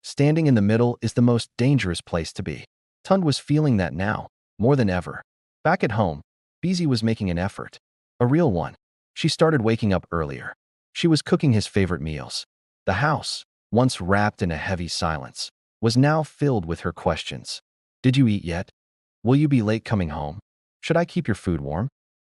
Standing in the middle is the most dangerous place to be. Tunde was feeling that now, more than ever. Back at home, Bisi was making an effort. A real one. She started waking up earlier. She was cooking his favorite meals. The house, once wrapped in a heavy silence, was now filled with her questions. Did you eat yet? Will you be late coming home? Should I keep your food warm?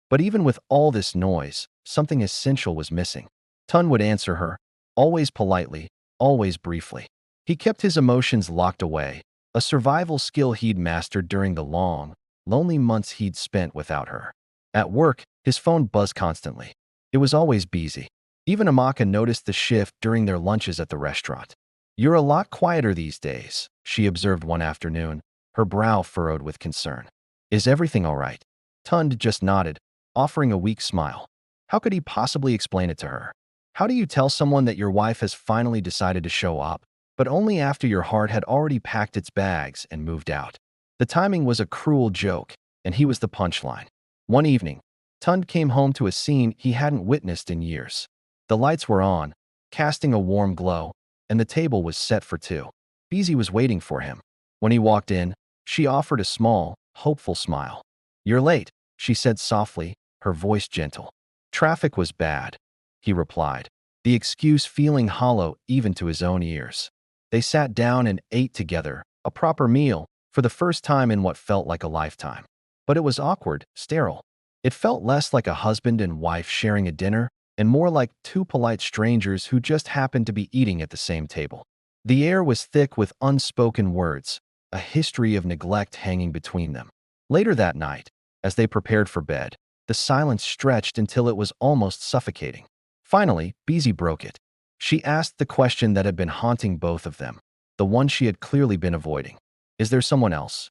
But even with all this noise, something essential was missing. Tunde would answer her, always politely, always briefly. He kept his emotions locked away, a survival skill he'd mastered during the long, lonely months he'd spent without her. At work, his phone buzzed constantly. It was always busy. Even Amaka noticed the shift during their lunches at the restaurant. You're a lot quieter these days, she observed one afternoon, her brow furrowed with concern. Is everything all right? Tunde just nodded, offering a weak smile. How could he possibly explain it to her? How do you tell someone that your wife has finally decided to show up, but only after your heart had already packed its bags and moved out? The timing was a cruel joke, and he was the punchline. One evening, Tunde came home to a scene he hadn't witnessed in years. The lights were on, casting a warm glow, and the table was set for two. Bisi was waiting for him. When he walked in, she offered a small, hopeful smile. You're late, she said softly, her voice gentle. Traffic was bad, he replied, the excuse feeling hollow even to his own ears. They sat down and ate together, a proper meal, for the first time in what felt like a lifetime. But it was awkward, sterile. It felt less like a husband and wife sharing a dinner, and more like two polite strangers who just happened to be eating at the same table. The air was thick with unspoken words, a history of neglect hanging between them. Later that night, as they prepared for bed, the silence stretched until it was almost suffocating. Finally, Bisi broke it. She asked the question that had been haunting both of them, the one she had clearly been avoiding. Is there someone else?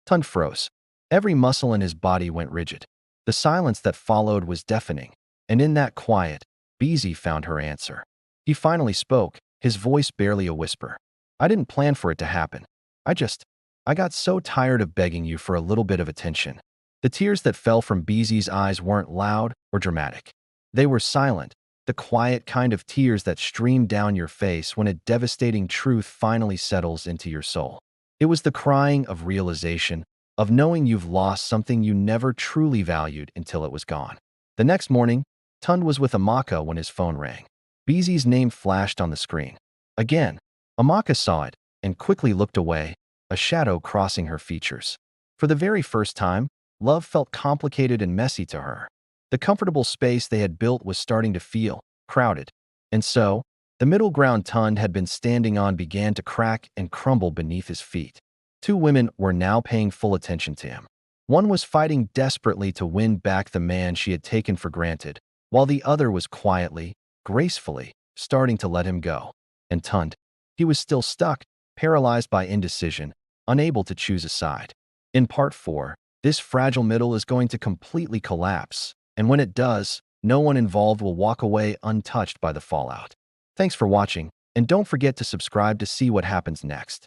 Tunde froze. Every muscle in his body went rigid. The silence that followed was deafening, and in that quiet, Bisi found her answer. He finally spoke, his voice barely a whisper. I didn't plan for it to happen. I got so tired of begging you for a little bit of attention. The tears that fell from Bisi's eyes weren't loud or dramatic. They were silent, the quiet kind of tears that stream down your face when a devastating truth finally settles into your soul. It was the crying of realization, of knowing you've lost something you never truly valued until it was gone. The next morning, Tunde was with Amaka when his phone rang. Bisi's name flashed on the screen. Again, Amaka saw it and quickly looked away, a shadow crossing her features. For the very first time, love felt complicated and messy to her. The comfortable space they had built was starting to feel crowded. And so, the middle ground Tunde had been standing on began to crack and crumble beneath his feet. Two women were now paying full attention to him. One was fighting desperately to win back the man she had taken for granted, while the other was quietly, gracefully, starting to let him go. And Tunde, he was still stuck, paralyzed by indecision, unable to choose a side. In part 4, this fragile middle is going to completely collapse, and when it does, no one involved will walk away untouched by the fallout. Thanks for watching, and don't forget to subscribe to see what happens next.